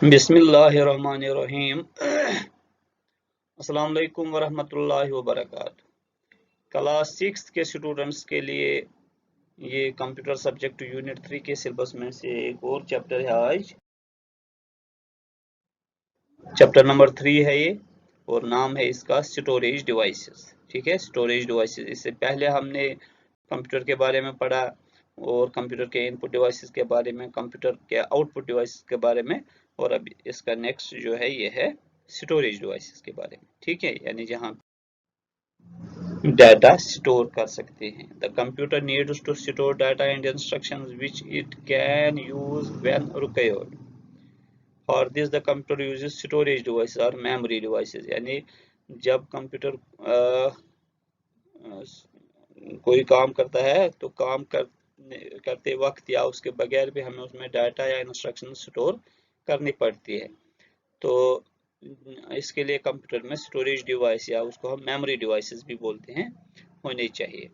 बिस्मिल्लाहिर्रहमानिर्रहीम। अस्सलाम वालेकुम वरहमतुल्लाहि वबरकातुहू। क्लास 6 के स्टूडेंट्स के लिए ये कंप्यूटर सब्जेक्ट यूनिट 3 के सिलेबस में से एक और चैप्टर है। आज चैप्टर नंबर 3 है ये, और नाम है इसका स्टोरेज डिवाइसेस। ठीक है, स्टोरेज डिवाइसेस। इससे पहले हमने कंप्यूटर के बारे में पढ़ा और कंप्यूटर के इनपुट डिवाइसेस के बारे में, कंप्यूटर के आउटपुट डिवाइसेस के बारे में, और अब इसका नेक्स्ट जो है ये है स्टोरेज डिवाइसेस के बारे में। ठीक है, यानी जहां डाटा स्टोर कर सकते हैं। The computer needs to store data and instructions which it can use when required. For this the computer uses storage devices और मेमोरी डिवाइसेस। यानी जब कंप्यूटर कोई काम करता है तो करते वक्त या उसके बगैर भी हमें उसमें डाटा या इंस्ट्रक्शन स्टोर करनी पड़ती है। तो इसके लिए कंप्यूटर में स्टोरेज डिवाइस या उसको हम मेमोरी डिवाइसेस भी बोलते हैं, होने चाहिए।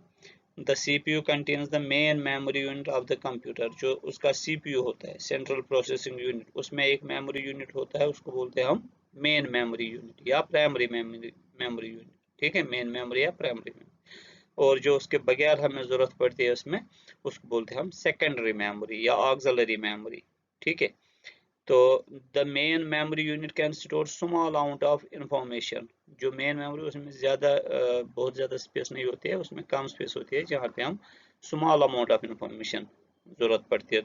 The CPU contains the main memory unit of the computer. जो उसका सीपीयू होता है, सेंट्रल प्रोसेसिंग यूनिट, उसमें एक मेमोरी यूनिट होता है, उसको बोलते हैं हम मेन मेमोरी यूनिट या प्राइमरी मेमोरी यूनिट। ठीक है, मेन मेमोरी या प्राइमरी मेमोरी। और जो उसके बगैर हमें जरूरत पड़ती है उसमें, उसको बोलते हैं हम सेकेंडरी मेमोरी या ऑक्सिलरी मेमोरी। ठीक है, तो the main memory unit can store small amount of information. जो मेन मेमोरी उसमें बहुत ज्यादा स्पेस नहीं होती है, उसमें कम स्पेस होती है, जहाँ पे हम स्मॉल अमाउंट ऑफ इंफॉर्मेशन जरूरत पड़ती है।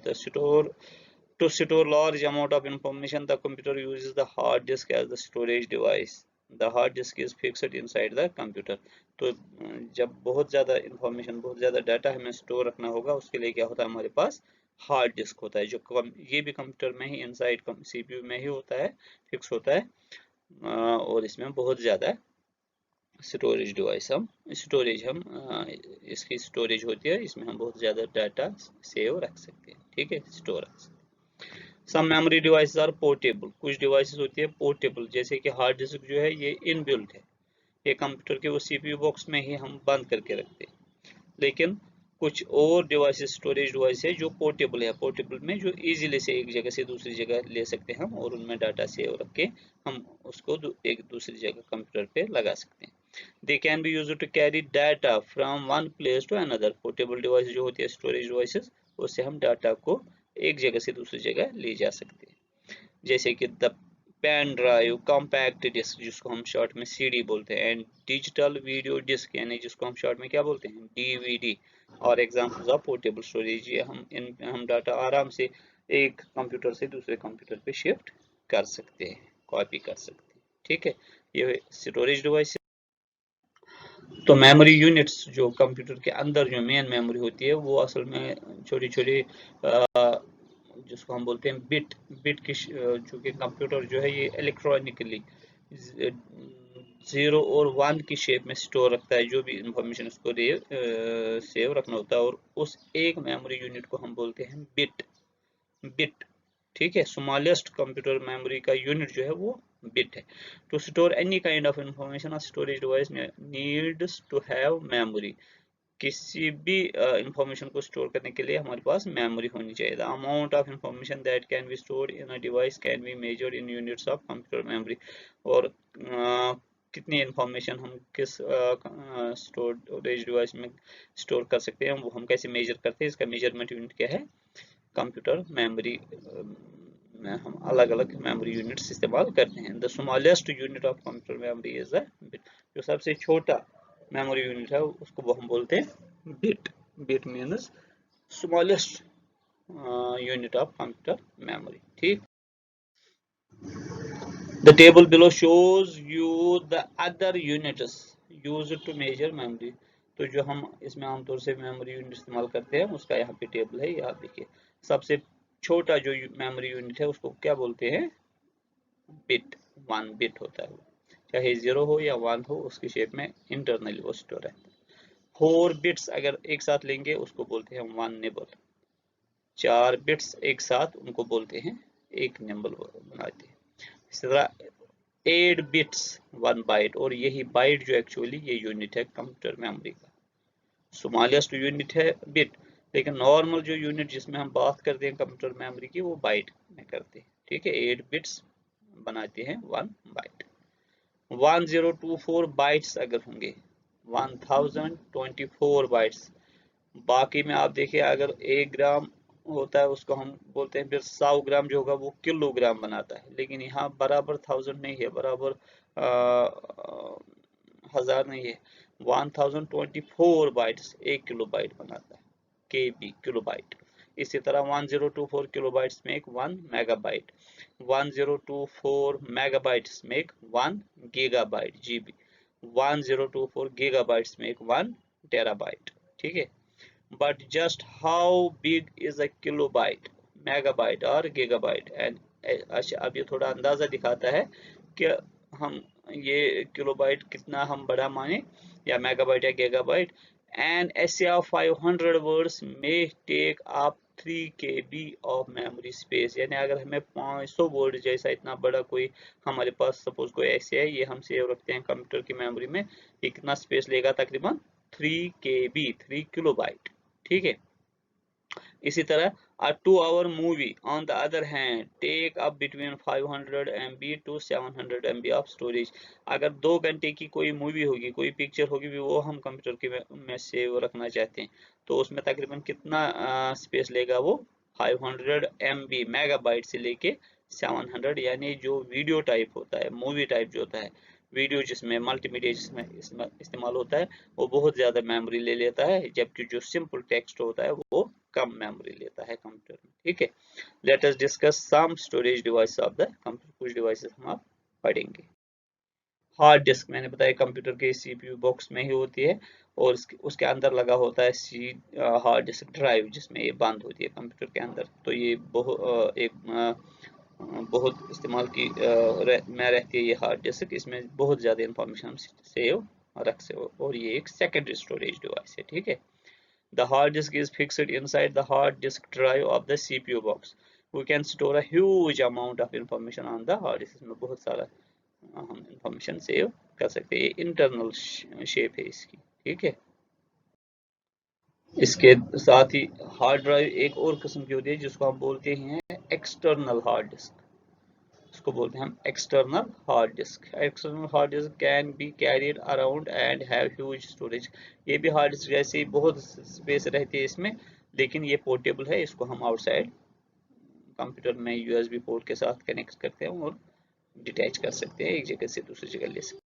तो store large amount of information the computer uses the hard disk as the storage device. The hard disk is fixed inside the computer. तो जब बहुत ज्यादा इंफॉर्मेशन, बहुत ज्यादा डाटा हमें स्टोर रखना होगा, उसके लिए क्या होता है, हमारे पास हार्ड डिस्क होता है, जो ये भी कंप्यूटर में ही इनसाइड सीपीयू में ही होता है, फिक्स होता है। और इसमें बहुत ज्यादा स्टोरेज डिवाइस हम इसकी स्टोरेज होती है, इसमें हम बहुत ज्यादा डाटा सेव रख सकते हैं। ठीक है, स्टोर रख सकते हैं। सम मेमोरी डिवाइसेस आर पोर्टेबल। कुछ डिवाइसेस होती है पोर्टेबल, जैसे कि हार्ड डिस्क जो है ये इनबिल्ट है, ये कंप्यूटर के वो सीपीयू बॉक्स में ही हम बंद करके रखते हैं। लेकिन कुछ और डिवाइसेस, स्टोरेज डिवाइस है जो पोर्टेबल है। पोर्टेबल में जो इजीली से एक जगह से दूसरी जगह ले सकते हैं हम, और उनमें डाटा सेव रख के हम उसको एक दूसरी जगह कंप्यूटर पे लगा सकते हैं। They can be used to carry data from one place to another. Portable device जो होती है, स्टोरेज डिवाइसेस, उससे हम डाटा को एक जगह से दूसरी जगह ले जा सकते हैं। जैसे कि the pen drive, compact disc जिसको हम शॉर्ट में सीडी बोलते हैं, एंड डिजिटल वीडियो डिस्क यानी जिसको हम शॉर्ट में क्या बोलते हैं, डीवीडी, और एग्जांपल्स ऑफ पोर्टेबल स्टोरेज। ये हम डाटा आराम से एक कंप्यूटर से दूसरे कंप्यूटर पे शिफ्ट कर सकते हैं, कॉपी कर सकते हैं। ठीक है, ये स्टोरेज डिवाइस। तो मेमोरी यूनिट्स जो कंप्यूटर के अंदर जो मेन मेमोरी होती है, वो असल में छोटी छोटी जिसको हम बोलते हैं बिट बिट की, चूंकि कंप्यूटर जो है ये इलेक्ट्रॉनिकली 0 और 1 की शेप में स्टोर रखता है, जो भी इंफॉर्मेशन उसको सेव रखना होता है, और उस एक मेमोरी यूनिट को हम बोलते हैं बिट। ठीक है, स्मॉलेस्ट कंप्यूटर मेमोरी का यूनिट जो है वो बिट है। To store any kind of information, storage device needs to have memory. किसी भी इंफॉर्मेशन को स्टोर करने के लिए हमारे पास मेमोरी होनी चाहिए। The amount of information that can be stored in a device can be measured in units of computer memory. और कितनी इंफॉर्मेशन हम किस स्टोरेज डिवाइस में स्टोर कर सकते हैं, वो हम कैसे मेजर करते हैं, इसका मेजरमेंट यूनिट क्या है, कंप्यूटर मेमोरी में हम अलग अलग मेमोरी यूनिट्स इस्तेमाल करते हैं। The smallest unit of computer memory is the bit. जो सबसे छोटा मेमोरी यूनिट है उसको वो हम बोलते हैं bit. Bit means smallest unit of computer memory. ठीक, the table below shows you the other units used to measure memory. तो जो हम इसमें आमतौर से मेमोरी यूनिट इस्तेमाल करते हैं, उसका यहाँ पे टेबल है, यहाँ देखिए। सबसे छोटा जो मेमोरी यूनिट है उसको क्या बोलते हैं, बिट। 1 बिट होता है वो, चाहे 0 हो या 1 हो, उसकी शेप में इंटरनली वो स्टोर रहता है। 4 बिट्स अगर एक साथ लेंगे उसको बोलते हैं 1 निबल। 4 बिट्स एक साथ, उनको बोलते हैं 1 निबल बनाते हैं। इस तरह 8 बिट्स 1 बाइट, और यही बाइट जो एक्चुअली ये यूनिट है कंप्यूटर मेमोरी का। स्मॉलेस्ट यूनिट है बिट, लेकिन नॉर्मल जो यूनिट जिसमें हम बात करते हैं कंप्यूटर मेमोरी की, वो बाइट में करते हैं। ठीक है, 8 बिट्स बनाते हैं 1 बाइट। 1024 बाइट्स अगर होंगे, 1024 बाइट्स। बाकी में आप देखिए अगर 1 ग्राम होता है उसको हम बोलते हैं, फिर 100 ग्राम जो होगा वो किलोग्राम बनाता है, लेकिन यहाँ बराबर 1000 नहीं है, बराबर 1000 नहीं है। 1024 बाइट्स 1 किलो बाइट बनाता है, KB किलो बाइट। इसी तरह 1024 kilobytes make 1 megabyte, 1024 megabytes make 1 gigabyte GB, 1024 gigabytes make 1 terabyte। ठीक है, but just how big is a kilobyte, megabyte और gigabyte? एंड अच्छा, अब ये थोड़ा अंदाजा दिखाता है कि हम ये किलोबाइट कितना हम बड़ा माने, या मेगाबाइट या gigabyte. An essay of 500 words may take up 3 KB of memory space। यानी अगर हमें 500 वर्ड जैसा इतना बड़ा कोई हमारे पास सपोज कोई ऐसे है, ये हम सेव रखते हैं कंप्यूटर की मेमोरी में, ये कितना स्पेस लेगा, तकरीबन 3 KB, 3 किलोबाइट। ठीक है, इसी तरह a 2-hour movie on the other hand take up between 500 MB to 700 MB of storage। अगर 2 घंटे की कोई मूवी होगी, कोई पिक्चर होगी, वो हम कंप्यूटर के में सेव रखना चाहते हैं, तो उसमें तकरीबन कितना स्पेस लेगा वो, 500 MB मेगाबाइट से लेके 700, यानी जो वीडियो टाइप होता है, मूवी टाइप जो होता है, वीडियो जिसमें मल्टीमीडिया जिसमें इस्तेमाल होता है, वो बहुत ज्यादा मेमोरी ले लेता है, जबकि जो सिंपल टेक्स्ट होता है वो कम मेमोरी लेता है कंप्यूटर में। ठीक है, let us discuss some storage device of the computer. कुछ डिवाइसेस हम आप पढ़ेंगे। हार्ड डिस्क, मैंने बताया कंप्यूटर के CPU बॉक्स में ही होती है, और उसके अंदर लगा होता है हार्ड डिस्क ड्राइव, जिसमें ये बंद होती है कंप्यूटर के अंदर। तो ये बहुत इस्तेमाल की में रहती है ये हार्ड डिस्क, इसमें बहुत ज़्यादा इंफॉर्मेशन हम सेव रख सकते हो, और ये एक सेकेंडरी स्टोरेज डिवाइस है। ठीक है, the hard disk is fixed inside the hard disk drive of the CPU box। we can store a huge amount of information on the hard disk। इसमें बहुत सारा हम इंफॉर्मेशन सेव कर सकते हैं, ये इंटरनल शेप है इसकी। ठीक है, इसके साथ ही हार्ड ड्राइव एक और किस्म की होती है जिसको हम बोलते हैं एक्सटर्नल हार्ड डिस्क। इसको बोलते हैं हम external hard disk. External hard disk can be carried around and have huge storage. ये भी हार्ड डिस्क जैसे ही बहुत स्पेस रहती है इसमें, लेकिन ये पोर्टेबल है, इसको हम आउटसाइड कंप्यूटर में USB पोर्ट के साथ कनेक्ट करते हैं और डिटैच कर सकते हैं, एक जगह से दूसरी जगह ले सकते हैं।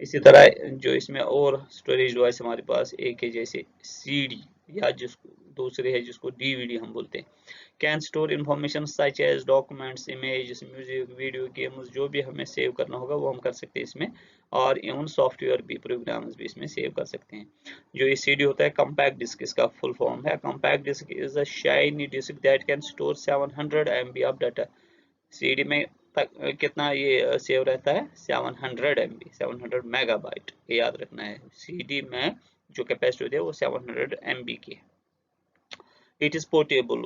इसी तरह जो इसमें और स्टोरेज डिवाइस हमारे पास एक है, जैसे CD, या जिसको दूसरे है जिसको DVD हम बोलते हैं। Can store information such as documents, images, music, video, games, जो भी हमें सेव करना होगा वो हम कर सकते हैं इसमें, और इवन सॉफ्टवेयर भी, प्रोग्राम्स भी इसमें सेव कर सकते हैं। जो ये CD होता है, कॉम्पैक्ट डिस्क इसका फुल फॉर्म है। Compact disc is a shiny disc that can store 700 MB of data. CD में कितना ये सेव रहता है, 700 MB, 700 मेगाबाइट, याद रखना है। CD में जो कैपेसिटी होती है वो 700 MB की है। It is portable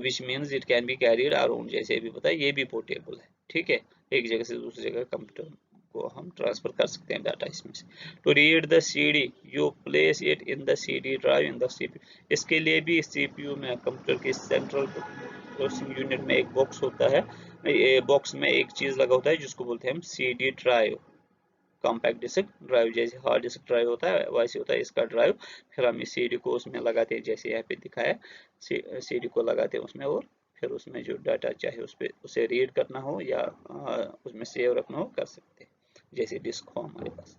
which means it can be carried around, जैसे भी बताया ये भी पोर्टेबल है। ठीक है, एक जगह से दूसरी जगह कंप्यूटर को हम ट्रांसफर कर सकते हैं डाटा इसमें से। To read the CD you place it in the CD drive in the CPU। इसके लिए भी CPU में, कंप्यूटर के सेंट्रल प्रोसेसिंग यूनिट में एक बॉक्स होता है, बॉक्स में एक चीज लगा होता है जिसको बोलते हैं हम CD drive. Compact disk drive, जैसे हार्ड डिस्क ड्राइव होता है वैसे होता है इसका ड्राइव। फिर हम इस CD को उसमें लगाते हैं, जैसे यहाँ पे दिखाया, CD को लगाते हैं उसमें, और फिर उसमें जो डाटा चाहे उसे रीड करना हो या उसमें सेव रखना हो कर सकते हैं, जैसे डिस्क हो हमारे पास।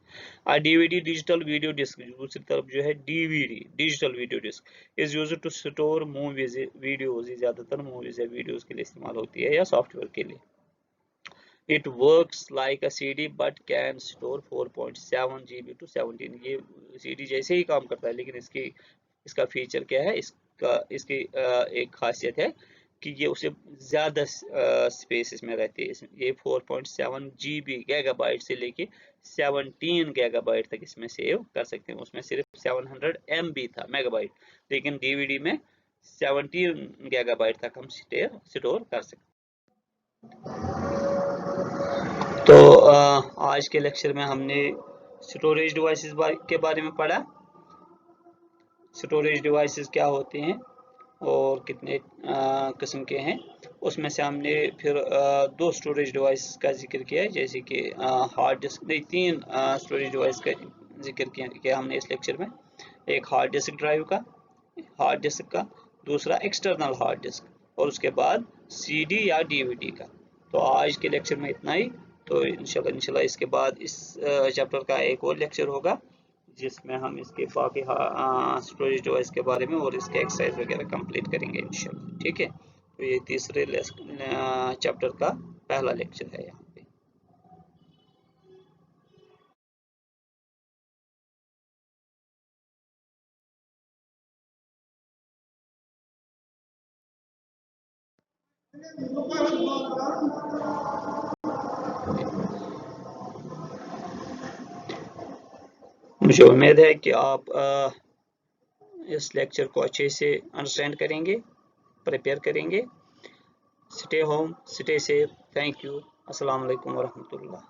DVD डिजिटल वीडियो डिस्क, दूसरी तरफ जो है DVD digital video disc is used to store movies, videos, ज्यादातर मूवीज या वीडियोज के लिए इस्तेमाल होती है, या सॉफ्टवेयर के लिए। It works like a CD but can store 4.7 GB to 17। ये CD जैसे ही काम करता है, लेकिन इसका फीचर क्या है, इसकी एक खासियत है कि ये उसे ज्यादा स्पेस इसमें रहती है। ये 4.7 GB गीगाबाइट से लेके 17 गीगाबाइट तक इसमें सेव कर सकते हैं। उसमें सिर्फ 700 MB था मेगाबाइट, लेकिन DVD में 17 गीगाबाइट तक हम स्टोर कर सकते हैं। तो आज के लेक्चर में हमने स्टोरेज डिवाइसेस के बारे में पढ़ा। स्टोरेज डिवाइसेस क्या होते हैं और कितने किस्म के हैं, उसमें से हमने फिर दो स्टोरेज डिवाइस का जिक्र किया है, जैसे कि हार्ड डिस्क, नहीं, तीन स्टोरेज डिवाइस का जिक्र किया हमने इस लेक्चर में। एक हार्ड डिस्क ड्राइव का, हार्ड डिस्क का, दूसरा एक्सटर्नल हार्ड डिस्क, और उसके बाद सीडी या डीवीडी का। तो आज के लेक्चर में इतना ही। तो इंशाल्लाह इसके बाद इस चैप्टर का एक और लेक्चर होगा, जिसमें हम इसके बाकी स्टोरेज डिवाइस के बारे में और इसके एक्सरसाइज वगैरह कंप्लीट करेंगे इंशाल्लाह। ठीक है, तो ये तीसरे चैप्टर का पहला लेक्चर है यहाँ पे। मुझे उम्मीद है कि आप इस लेक्चर को अच्छे से अंडरस्टैंड करेंगे, प्रिपेयर करेंगे। Stay home, stay safe. Thank you. अस्सलाम वालेकुम वरहमतुल्लाह।